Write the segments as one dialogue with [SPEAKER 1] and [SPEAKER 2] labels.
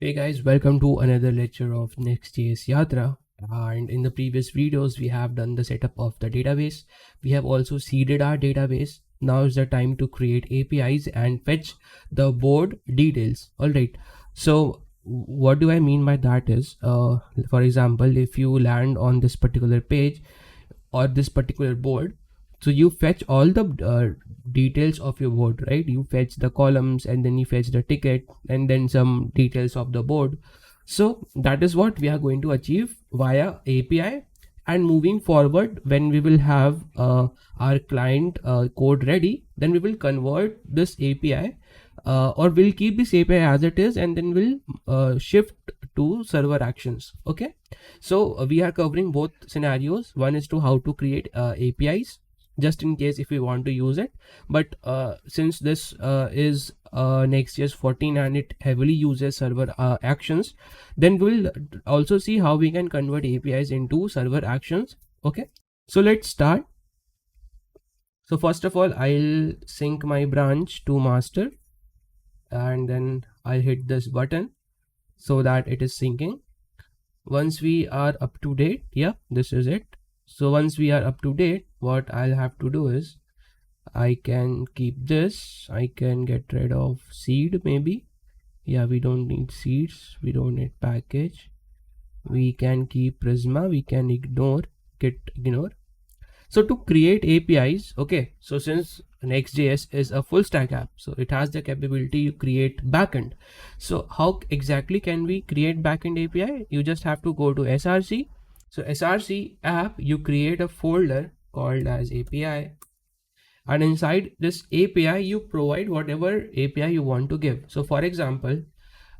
[SPEAKER 1] Hey guys, welcome to another lecture of Next.js Yatra. And in the previous videos, we have done the setup of the database. We have also seeded our database. Now is the time to create APIs and fetch the board details. Alright, so what do I mean by that is, for example, if you land on this particular page or this particular board, so you fetch all the details of your board, right? You fetch the columns and then you fetch the ticket and then some details of the board. So that is what we are going to achieve via API. And moving forward, when we will have our client code ready, then we will convert this API or we'll keep this API as it is, and then we'll shift to server actions. Okay, so we are covering both scenarios. One is to how to create APIs just in case if we want to use it, but since this is Next.js 14 and it heavily uses server actions, then we'll also see how we can convert APIs into server actions. Okay, so let's start. So first of all, I'll sync my branch to master and then I'll hit this button so that it is syncing. Once we are up to date, yeah, this is it. So once we are up to date, what I'll have to do is I can keep this. I can get rid of seed maybe. Yeah, we don't need seeds. We don't need package. We can keep Prisma. We can ignore, git ignore. So to create APIs, okay, so since Next.js is a full stack app, so it has the capability to create backend. So how exactly can we create backend API? You just have to go to src. So src app, you create a folder called as API, and inside this API you provide whatever API you want to give. So for example,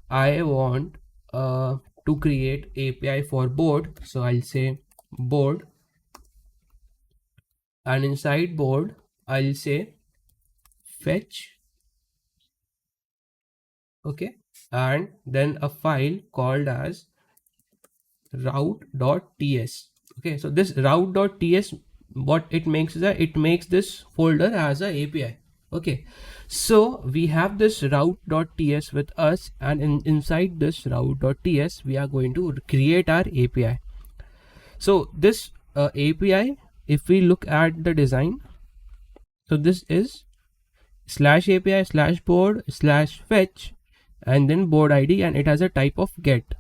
[SPEAKER 1] I want to create API for board, so I'll say board, and inside board I'll say fetch, okay, and then a file called as route.ts. okay, so this route.ts, what it makes is that it makes this folder as a API. Okay, so we have this route.ts with us, and inside this route.ts we are going to create our API. So this API, if we look at the design, so this is /API /board/fetch and then board ID, and it has a type of get.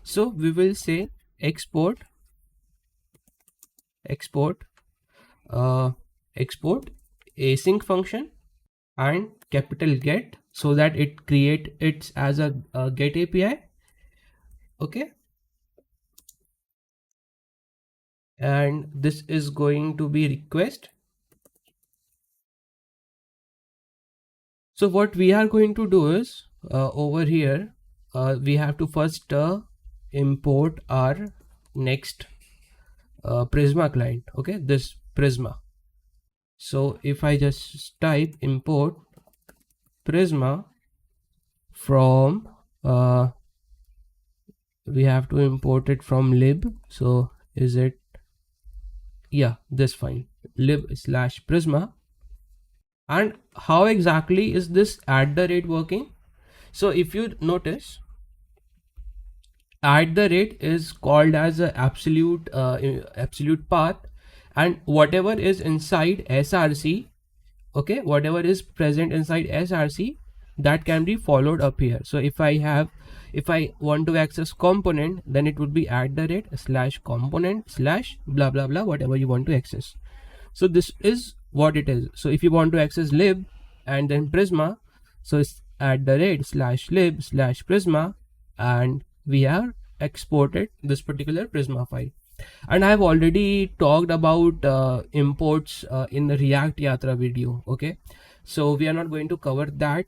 [SPEAKER 1] So we will say export async function and capital get, so that it create it as a get API. Okay, and this is going to be request. So what we are going to do is over here we have to first import our next Prisma client. Okay, this Prisma. So if I just type import Prisma from we have to import it from lib. So is it, yeah, this file lib/Prisma. And how exactly is this @ working? So if you notice, @ is called as a absolute path, and whatever is inside src, okay, whatever is present inside src, that can be followed up here. So if I want to access component, then it would be @/component/ blah blah blah, whatever you want to access. So this is what it is. So if you want to access lib and then Prisma, so it's @/lib/Prisma, and we have exported this particular Prisma file. And I have already talked about imports in the React Yatra video. Okay, so we are not going to cover that.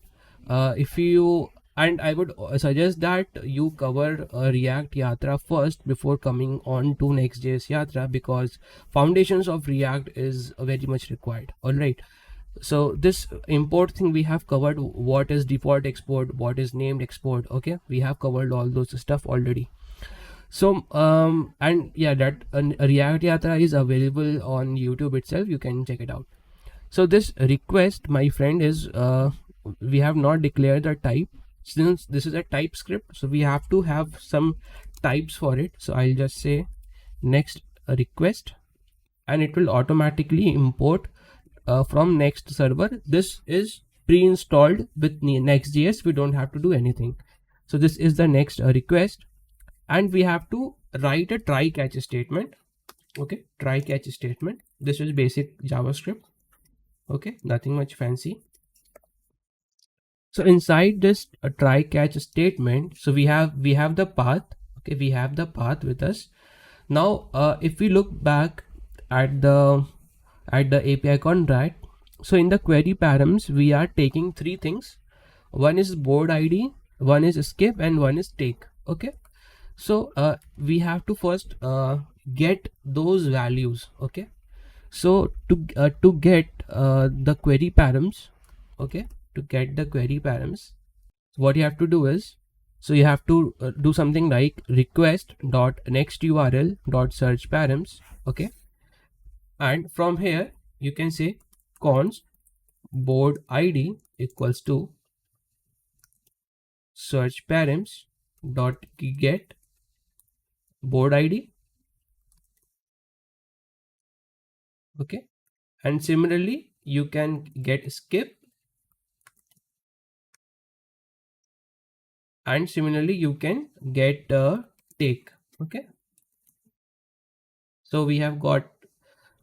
[SPEAKER 1] And I would suggest that you cover React Yatra first before coming on to Next.js Yatra, because foundations of React is very much required. All right, so this import thing we have covered, what is default export, what is named export. Okay, we have covered all those stuff already. So and yeah, that React Yatra is available on YouTube itself, you can check it out. So this request, my friend, is we have not declared the type. Since this is a TypeScript, so we have to have some types for it. So I'll just say next request, and it will automatically import from Next server. This is pre-installed with Next.js. We don't have to do anything. So this is the next request, and we have to write a try catch statement. Okay, try catch statement. This is basic JavaScript. Okay, nothing much fancy. So inside this try catch statement, so we have the path. Okay, we have the path with us. Now if we look back at the API contract, so in the query params we are taking three things. One is board ID, one is skip, and one is take. Okay, so we have to first get those values. Okay, so to get the query params, okay, to get the query params, what you have to do is, so you have to do something like request dot next URL dot search params. Okay, and from here you can say const board ID equals to search params dot get board ID. Okay, and similarly you can get skip, and similarly you can get take. Okay, so we have got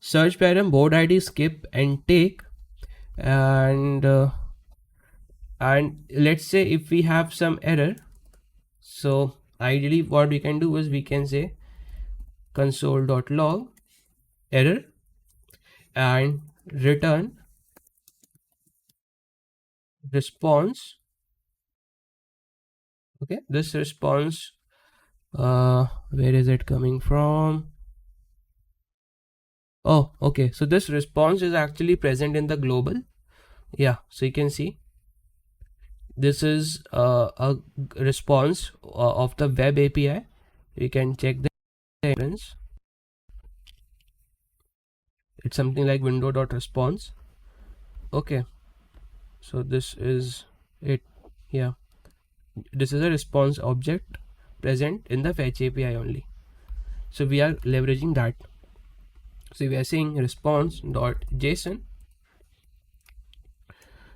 [SPEAKER 1] search param, board ID, skip, and take. And let's say if we have some error, so ideally what we can do is we can say console.log error and return response. Okay, this response, where is it coming from? Oh, okay, so this response is actually present in the global. Yeah, so you can see this is a response of the web API. You can check the difference. It's something like window.response. Okay, so this is it. Yeah, this is a response object present in the fetch API only. So we are leveraging that. So we are saying response.json.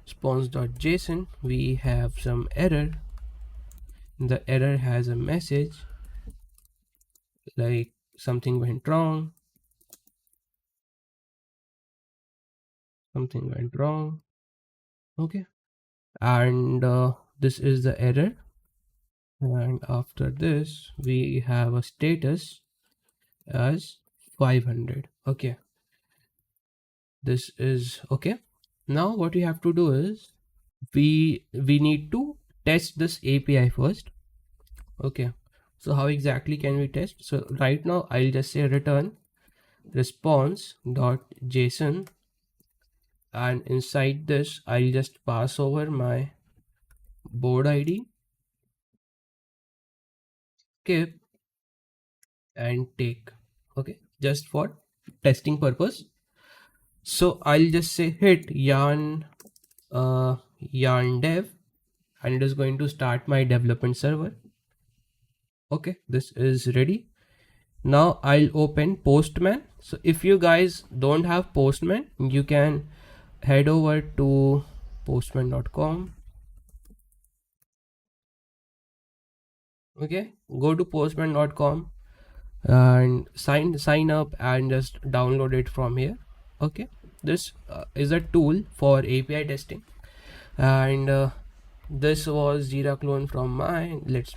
[SPEAKER 1] Response.json, we have some error. The error has a message like something went wrong. Something went wrong. Okay, and this is the error. And after this we have a status as 500. Okay, this is okay. Now what we have to do is we need to test this API first. Okay, so how exactly can we test? So right now I'll just say return response.json, and inside this I'll just pass over my board ID, skip, and take. Okay, just for testing purpose. So I'll just say hit yarn dev, and it is going to start my development server. Okay, this is ready. Now I'll open Postman. So if you guys don't have Postman, you can head over to postman.com. Okay, go to postman.com and sign up and just download it from here. Okay, this is a tool for API testing, and this was JIRA clone from mine. Let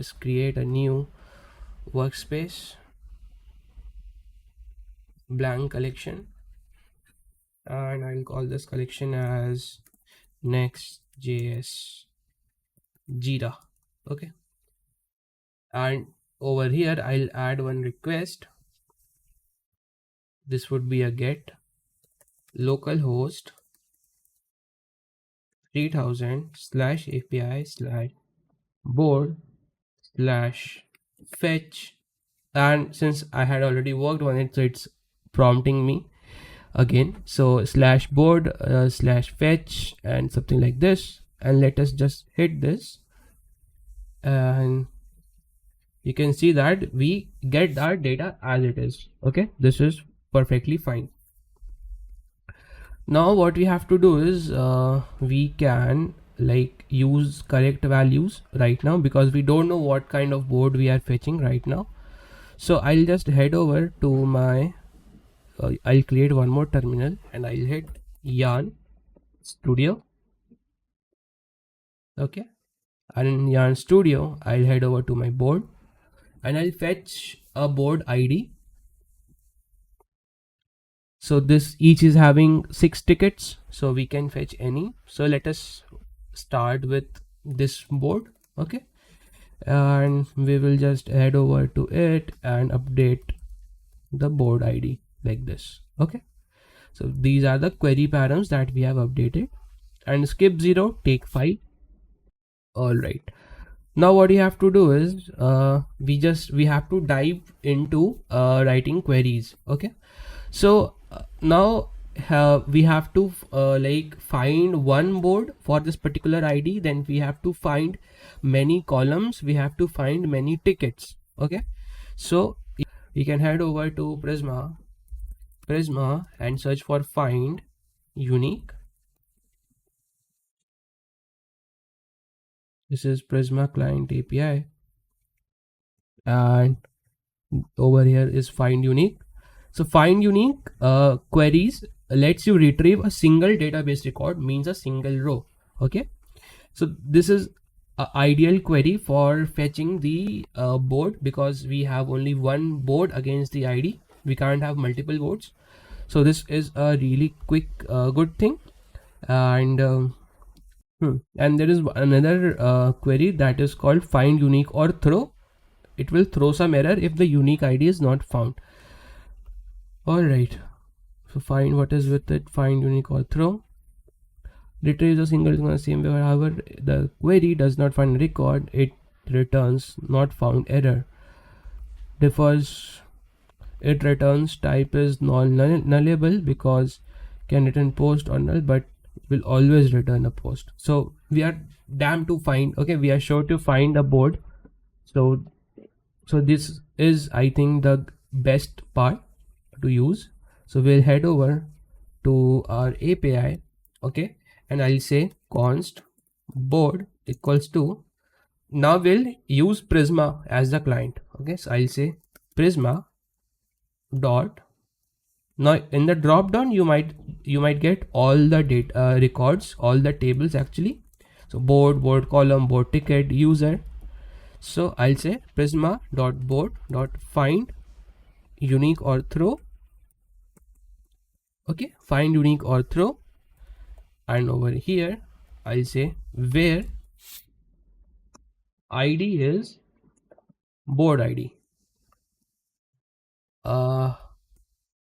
[SPEAKER 1] us create a new workspace, blank collection, and I'll call this collection as Next.js JIRA. Okay, and over here I'll add one request. This would be a get localhost 3000/API/board/fetch, and since I had already worked on it, so it's prompting me again. So /board/fetch and something like this, and let us just hit this, and you can see that we get our data as it is. Okay, this is perfectly fine. Now what we have to do is we can like use correct values right now, because we don't know what kind of board we are fetching right now. So I'll just head over to my I'll create one more terminal and I'll hit yarn studio. Okay, and in yarn studio I'll head over to my board and I'll fetch a board ID. So this each is having 6 tickets, so we can fetch any. So let us start with this board. Okay, and we will just head over to it and update the board ID like this. Okay, so these are the query params that we have updated, and skip 0, take 5. All right, now what you have to do is we have to dive into writing queries. Okay, so now we have to like find one board for this particular ID, then we have to find many columns, we have to find many tickets. Okay, so we can head over to Prisma and search for find unique. This is Prisma client API, and over here is find unique. So find unique queries lets you retrieve a single database record, means a single row. Okay, so this is an ideal query for fetching the board, because we have only one board against the ID, we can't have multiple boards. So this is a really quick good thing. And and there is another query that is called find unique or throw. It will throw some error if the unique ID is not found. All right, so find what is with it, find unique or throw. Retrieves a single in the same way. However, the query does not find a record, it returns not found error. Differs, it returns type is nullable, because can return post or null, but will always return a post. So we are damn to find, okay, we are sure to find a board. So this is, I think, the best part to use. So we'll head over to our API. Okay, and I'll say const board equals to, now we'll use Prisma as the client. Okay, so I'll say Prisma dot, now in the drop down you might get all the data records, all the tables actually. So board column, board ticket, user. So I'll say Prisma dot board dot find unique or throw. Okay, find unique or throw, and over here I'll say where ID is board ID.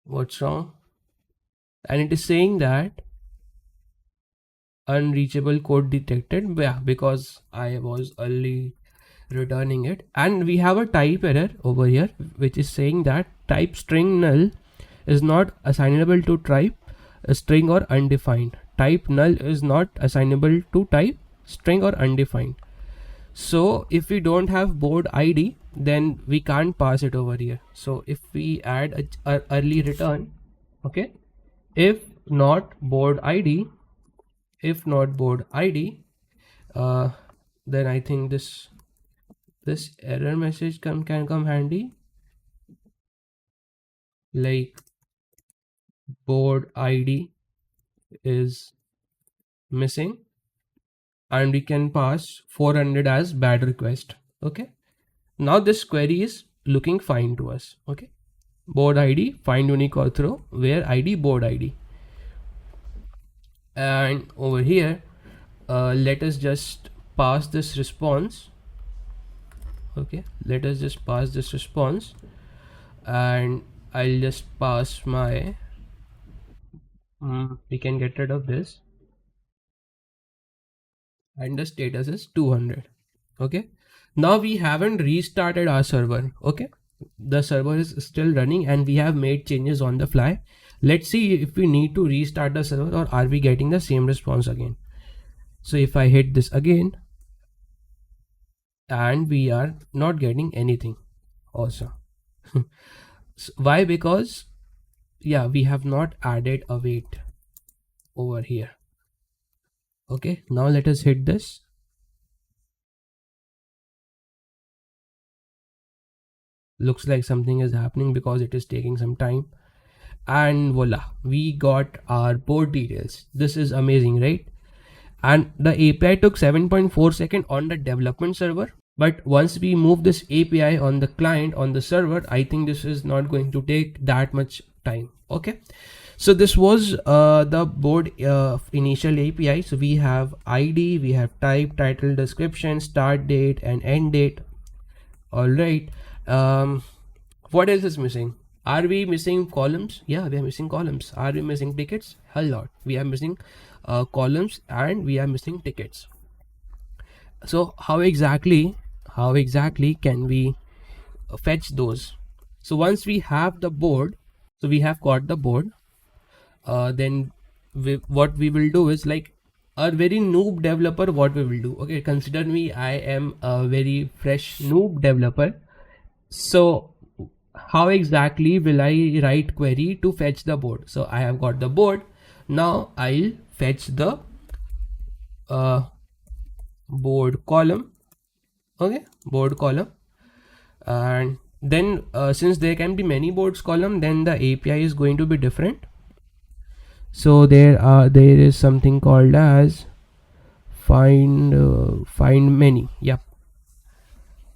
[SPEAKER 1] What's wrong? And it is saying that unreachable code detected. Yeah, because I was early returning it, and we have a type error over here which is saying that type string null is not assignable to type string or undefined. Type null is not assignable to type string or undefined. So if we don't have board ID, then we can't pass it over here. So if we add a early return, okay, if not board ID, then I think this error message can come handy, like board ID is missing, and we can pass 400 as bad request. Okay, now this query is looking fine to us. Okay, board ID find unique or throw, where ID board ID. And over here let us just pass this response. Okay, let us just pass this response, and I'll just pass my we can get rid of this, and the status is 200. Okay, now we haven't restarted our server. Okay, the server is still running and we have made changes on the fly. Let's see if we need to restart the server or are we getting the same response again. So if I hit this again, and we are not getting anything. Awesome. Why? Because yeah, we have not added a weight over here. Okay, now let us hit this. Looks like something is happening because it is taking some time. And voila, we got our board details. This is amazing, right? And the API took 7.4 seconds on the development server, but once we move this API on the client on the server, I think this is not going to take that much time. Okay, so this was the board initial API. So we have ID, we have type, title, description, start date and end date. All right, what else is missing? Are we missing columns? Yeah, we are missing columns. Are we missing tickets? Hell lot. We are missing columns and we are missing tickets. So how exactly can we fetch those? So once we have the board, so we have got the board, then what we will do is like a very noob developer, what we will do. Okay, consider me, I am a very fresh noob developer. So how exactly will I write query to fetch the board? So I have got the board. Now I'll fetch the board column. Okay, board column. And then since there can be many boards column, then the API is going to be different. So there is something called as find many. Yep.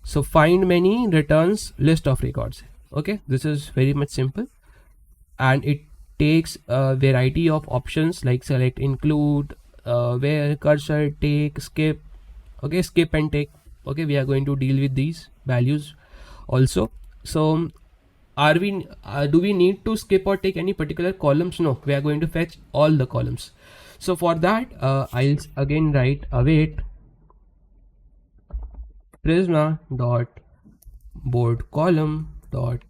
[SPEAKER 1] So find many returns list of records. Okay, this is very much simple, and it takes a variety of options like select, include, where, cursor, take, skip. Okay, skip and take. Okay, we are going to deal with these values also. So are we do we need to skip or take any particular columns? No, we are going to fetch all the columns. So for that I'll again write await prisma dot board column dot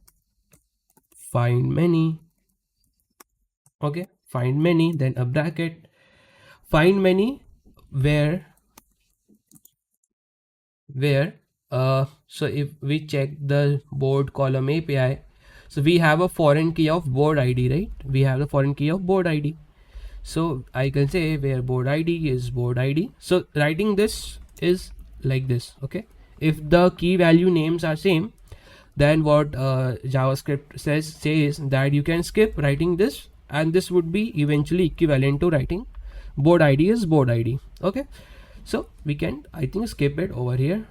[SPEAKER 1] find many. Okay, find many, then a bracket, find many where so if we check the board column API, so we have a foreign key of board ID, right? We have the foreign key of board ID. So I can say where board ID is board ID. So writing this is like this. Okay, if the key value names are same, then what JavaScript says that you can skip writing this, and this would be eventually equivalent to writing board ID is board ID. Okay, so we can, I think, skip it over here.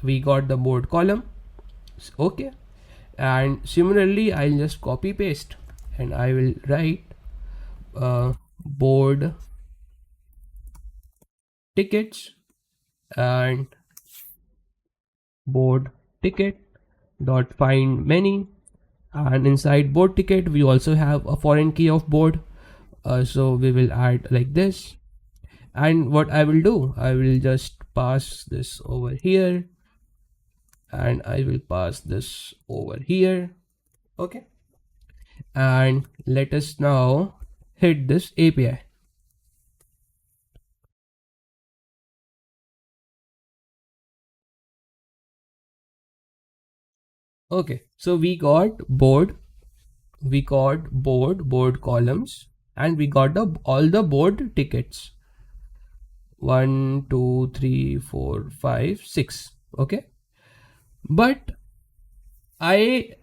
[SPEAKER 1] We got the board column. Okay, and similarly I'll just copy paste and I will write board tickets and board ticket dot find many, and inside board ticket we also have a foreign key of board, so we will add like this. And what I will do, I will just pass this over here and I will pass this over here. Okay, and let us now hit this API. Okay, so we got board columns, and we got all the board tickets, 1 2 3 4 5 6. Okay, but I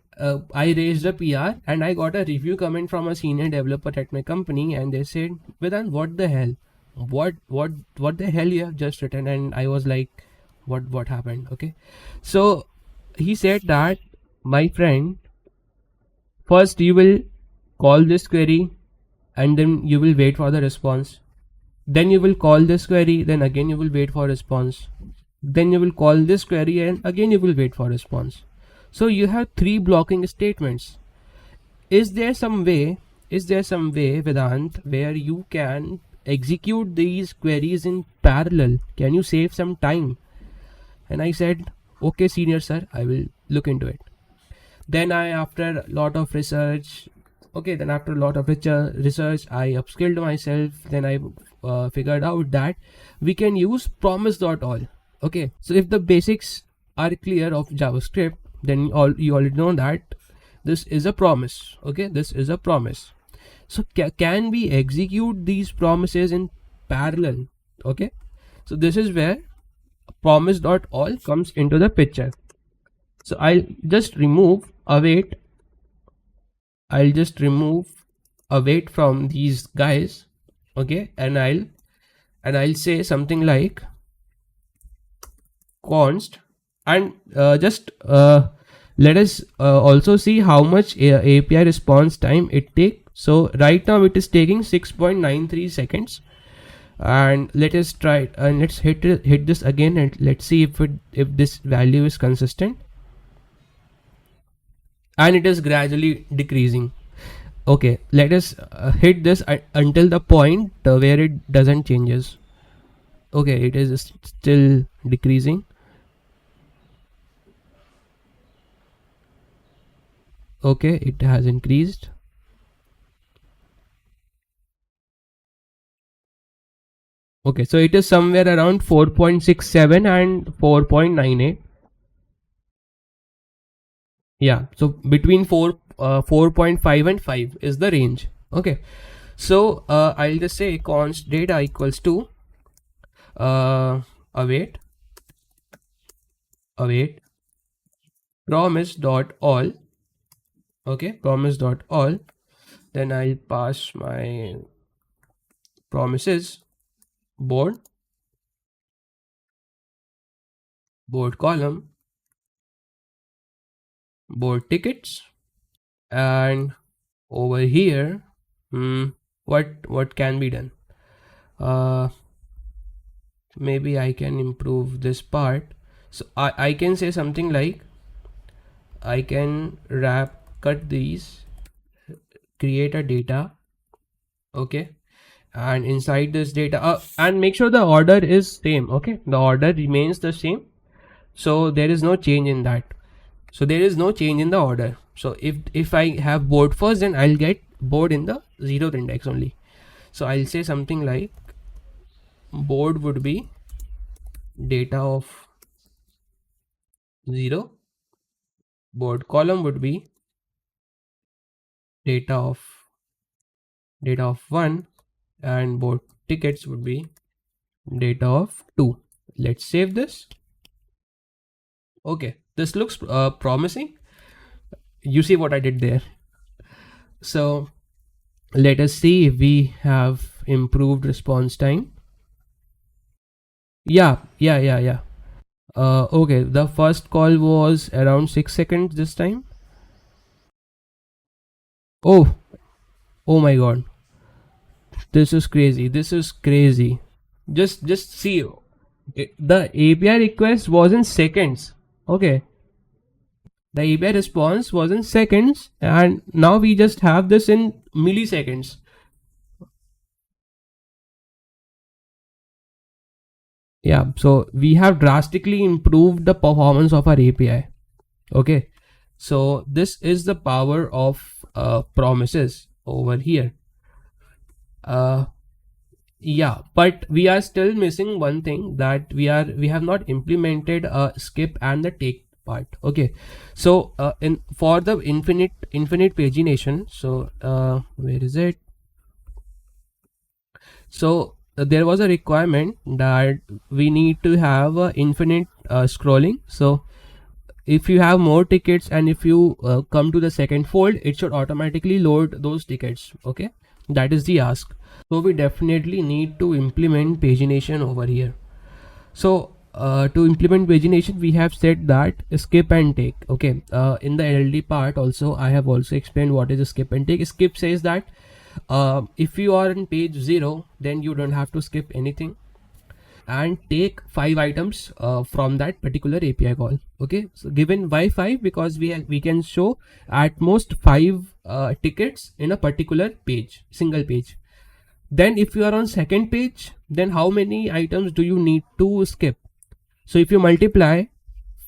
[SPEAKER 1] raised a PR and I got a review comment from a senior developer at my company, and they said, Vedant, what the hell, what the hell you have just written? And I was like, what happened? Okay, so he said that, my friend, first you will call this query and then you will wait for the response, then you will call this query, then again you will wait for response, then you will call this query and again you will wait for response. So you have 3 blocking statements. Is there some way, Vedant, where you can execute these queries in parallel? Can you save some time? And I said, okay senior sir, I will look into it. Then after a lot of research, I upskilled myself. Then I figured out that we can use promise.all. Okay, so if the basics are clear of JavaScript, then you already know that this is a promise. Okay, this is a promise. So can we execute these promises in parallel? Okay, so this is where promise.all comes into the picture. So I'll just remove await. I'll just remove await from these guys. Okay, and I'll say something like const, and just let us also see how much API response time it take. So right now it is taking 6.93 seconds, and let us try it, and let's hit this again, and let's see if this value is consistent, and it is gradually decreasing. Okay, let us hit this until the point where it doesn't changes. Okay, it is still decreasing. Okay, it has increased. Okay, so it is somewhere around 4.67 and 4.98. Yeah, so between 4.5 and 5 is the range. Okay, so I'll just say const data equals to await promise dot all. Okay, promise dot all. Then I'll pass my promises board column, board tickets, and over here, what can be done? Maybe I can improve this part. So I can say something like, I can cut these, create a data. Okay, and inside this data, and make sure the order is same. Okay, the order remains the same, so there is no change in that. So there is no change in the order. So if I have board first, then I'll get board in the 0th index only. So I'll say something like board would be data of 0, board column would be data of 1, and board tickets would be data of 2. Let's save this. Okay, this looks promising. You see what I did there. So let us see if we have improved response time. Yeah. Okay, the first call was around 6 seconds this time. Oh my god, this is crazy. Just see, the API request was in seconds. Okay, the API response was in seconds, and now we just have this in milliseconds. Yeah, so we have drastically improved the performance of our API. Okay, so this is the power of promises over here. Yeah, but we are still missing one thing, that we have not implemented a skip and the take part. Okay, so for the infinite pagination, so where is it? So there was a requirement that we need to have infinite scrolling. So if you have more tickets, and if you come to the second fold, it should automatically load those tickets. Okay, that is the ask. So we definitely need to implement pagination over here. So to implement pagination, we have said that skip and take. Okay, in the LLD part also, I have also explained what is a skip and take. Skip says that if you are on page 0, then you don't have to skip anything, and take 5 items from that particular API call. Okay, so given why 5, because we can show at most 5 tickets in a particular page, single page. Then if you are on second page, then how many items do you need to skip? So if you multiply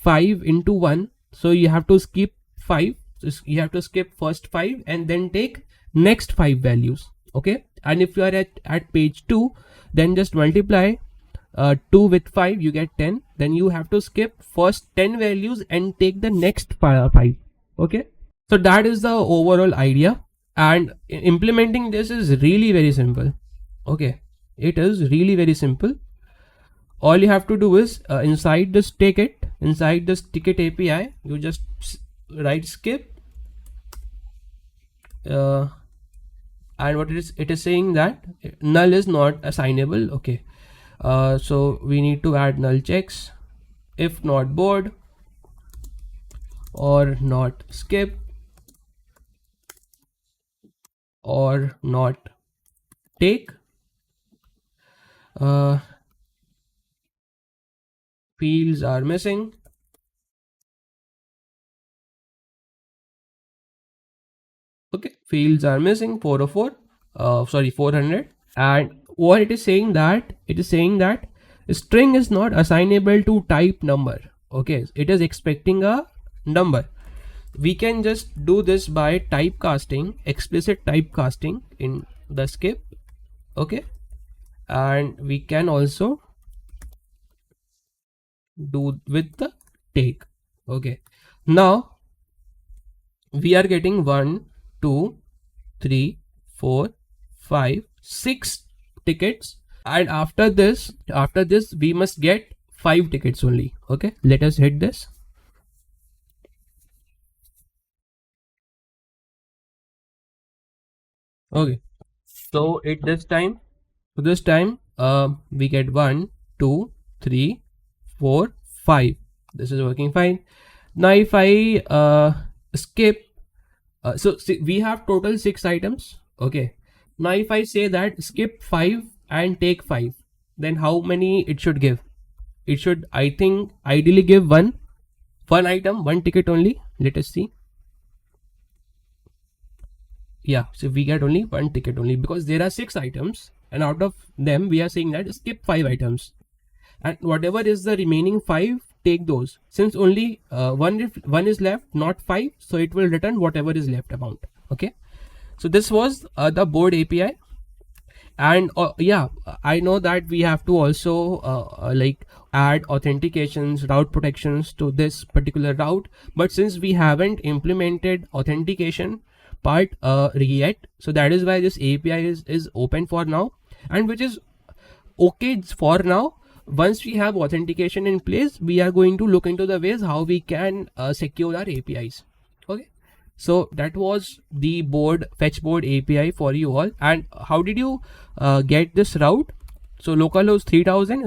[SPEAKER 1] 5 into 1, so you have to skip 5. So you have to skip first 5 and then take next 5 values. Okay, and if you are at page 2, then just multiply 2 with 5 you get 10, then you have to skip first 10 values and take the next 5. Okay, so that is the overall idea, and implementing this is really very simple. Okay, it is really very simple. All you have to do is inside this ticket API, you just write skip, and what it is saying that null is not assignable. Okay, so we need to add null checks, if not board or not skip or not take, fields are missing. Okay, fields are missing 404, 400. And what it is saying that string is not assignable to type number. Okay, it is expecting a number. We can just do this by typecasting, explicit typecasting in the skip. Okay, and we can also do with the take. Okay, now we are getting 1, 2, 3, 4, 5, 6 tickets, and after this we must get 5 tickets only. Okay, let us hit this. Okay, so this time we get 1, 2, 3, 4, 5. This is working fine. Now if I skip, so see, we have total 6 items. Okay, now if I say that skip 5 and take 5, then how many it should give? It should, I think, ideally give one item, 1 ticket only. Let us see. Yeah, so we get only 1 ticket only, because there are 6 items and out of them we are saying that skip 5 items, and whatever is the remaining 5, take those. Since only one is left, not 5, so it will return whatever is left amount. Okay, so this was the board API. And yeah, I know that we have to also like add authentications, route protections to this particular route, but since we haven't implemented authentication part yet, so that is why this API is open for now, and which is okay for now. Once we have authentication in place, we are going to look into the ways how we can secure our APIs. Okay, so that was the fetch board API for you all. And how did you get this route? So localhost 3000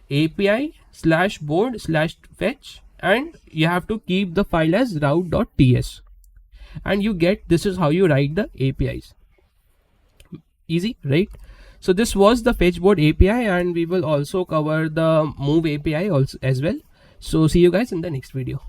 [SPEAKER 1] /API/board/fetch, and you have to keep the file as route.ts, and you get, this is how you write the APIs. Easy, right? So this was the fetchboard API, and we will also cover the move API also as well. So see you guys in the next video.